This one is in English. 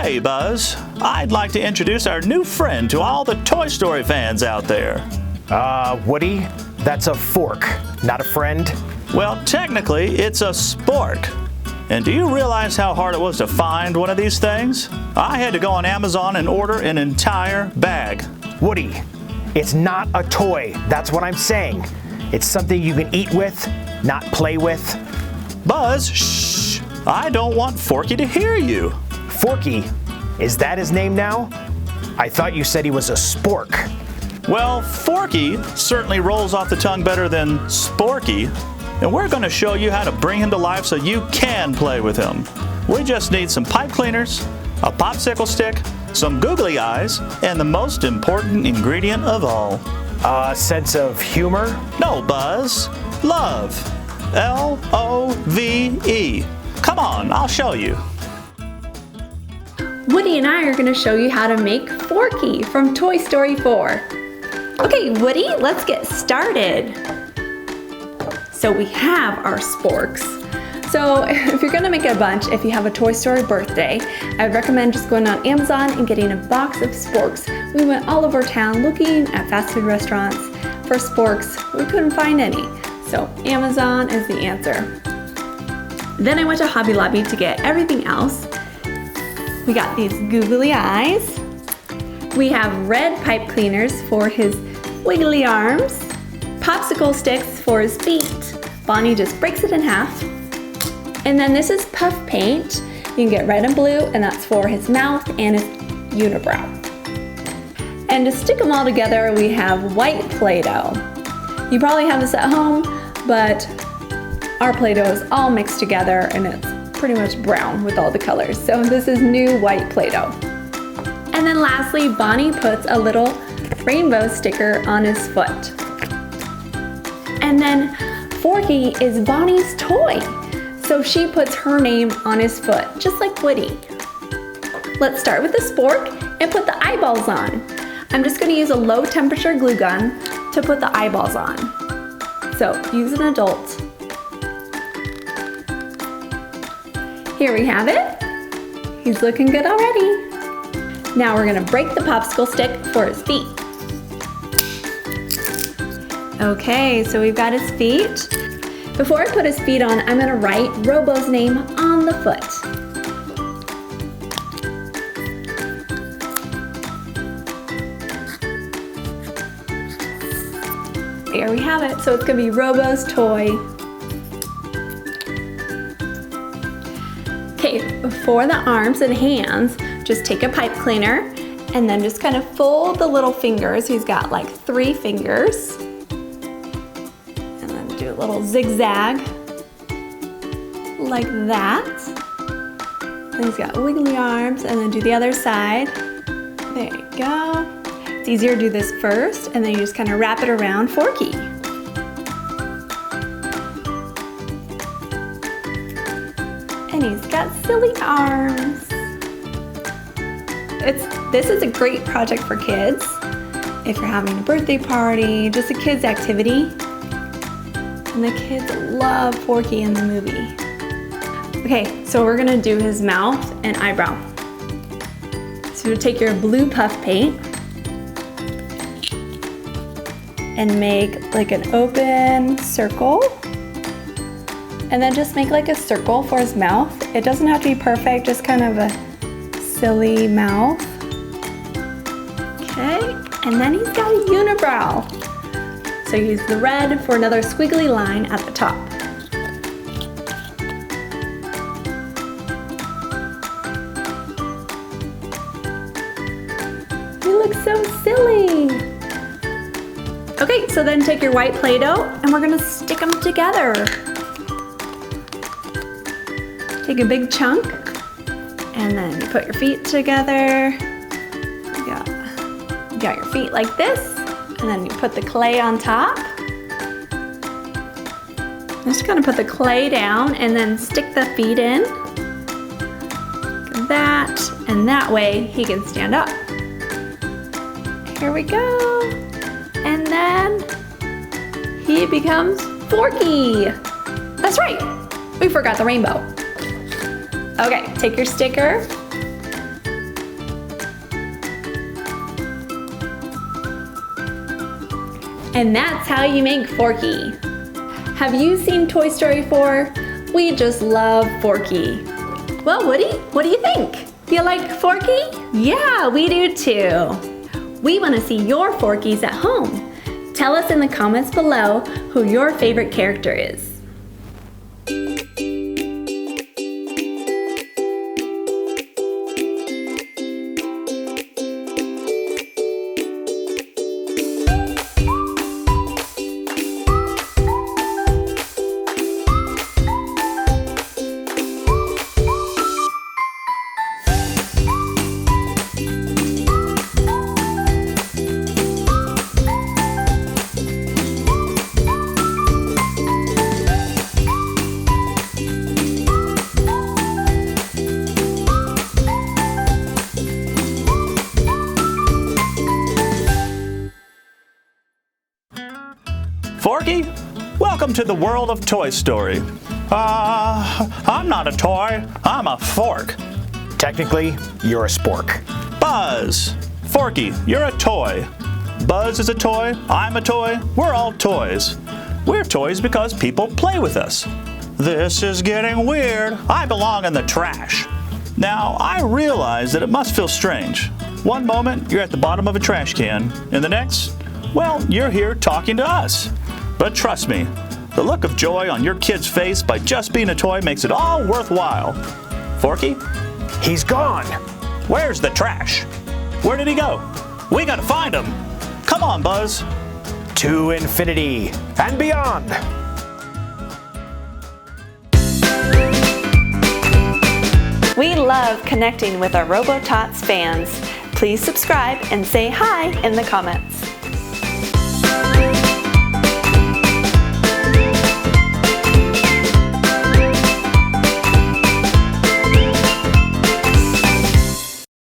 Hey, Buzz. I'd like to introduce our new friend to all the Toy Story fans out there. Woody, that's a fork, not a friend. Well, technically, it's a spork. And do you realize how hard it was to find one of these things? I had to go on Amazon and order an entire bag. Woody, it's not a toy. That's what I'm saying. It's something you can eat with, not play with. Buzz, shh! I don't want Forky to hear you. Forky? Is that his name now? I thought you said he was a spork. Well, Forky certainly rolls off the tongue better than Sporky. And we're going to show you how to bring him to life so you can play with him. We just need some pipe cleaners, a popsicle stick, some googly eyes, and the most important ingredient of all. A sense of humor? No, Buzz. Love. L-O-V-E. Come on, I'll show you. Woody and I are going to show you how to make Forky from Toy Story 4. Okay, Woody, let's get started. So we have our sporks. So if you're gonna make a bunch, if you have a Toy Story birthday, I would recommend just going on Amazon and getting a box of sporks. We went all over town looking at fast food restaurants for sporks. We couldn't find any. So Amazon is the answer. Then I went to Hobby Lobby to get everything else. We got these googly eyes. We have red pipe cleaners for his wiggly arms. Popsicle sticks for his feet. Bonnie just breaks it in half. And then this is puff paint. You can get red and blue, and that's for his mouth and his unibrow. And to stick them all together, we have white Play-Doh. You probably have this at home, but our Play-Doh is all mixed together and it's pretty much brown with all the colors. So this is new white Play-Doh. And then lastly, Bonnie puts a little rainbow sticker on his foot. And then Forky is Bonnie's toy. So she puts her name on his foot, just like Woody. Let's start with the spork and put the eyeballs on. I'm just gonna use a low temperature glue gun to put the eyeballs on. So use an adult. Here we have it. He's looking good already. Now we're gonna break the popsicle stick for his feet. Okay, so we've got his feet. Before I put his feet on, I'm gonna write Robo's name on the foot. There we have it. So it's gonna be Robo's toy. Okay, for the arms and hands, just take a pipe cleaner and then just kind of fold the little fingers. He's got like 3 fingers. Do a little zigzag like that. Then he's got wiggly arms, and then do the other side. There you go. It's easier to do this first, and then you just kind of wrap it around Forky. And he's got silly arms. This is a great project for kids. If you're having a birthday party, just a kid's activity. And the kids love Forky in the movie. Okay, so we're gonna do his mouth and eyebrow. So you take your blue puff paint and make like an open circle. And then just make like a circle for his mouth. It doesn't have to be perfect, just kind of a silly mouth. Okay, and then he's got a unibrow. So use the red for another squiggly line at the top. You look so silly. Okay, so then take your white Play-Doh and we're gonna stick them together. Take a big chunk and then you put your feet together. You got your feet like this. And then you put the clay on top. Just gonna put the clay down and then stick the feet in. Like that, and that way he can stand up. Here we go. And then he becomes Forky. That's right, we forgot the rainbow. Okay, take your sticker And that's how you make Forky. Have you seen Toy Story 4? We just love Forky. Well, Woody, what do you think? Do you like Forky? Yeah, we do too. We want to see your Forkies at home. Tell us in the comments below who your favorite character is. Forky, welcome to the world of Toy Story. I'm not a toy, I'm a fork. Technically, you're a spork. Buzz, Forky, you're a toy. Buzz is a toy, I'm a toy, we're all toys. We're toys because people play with us. This is getting weird. I belong in the trash. Now, I realize that it must feel strange. One moment, you're at the bottom of a trash can, and the next, well, you're here talking to us. But trust me, the look of joy on your kid's face by just being a toy makes it all worthwhile. Forky? He's gone. Where's the trash? Where did he go? We gotta find him. Come on, Buzz. To infinity and beyond. We love connecting with our RoboTots fans. Please subscribe and say hi in the comments.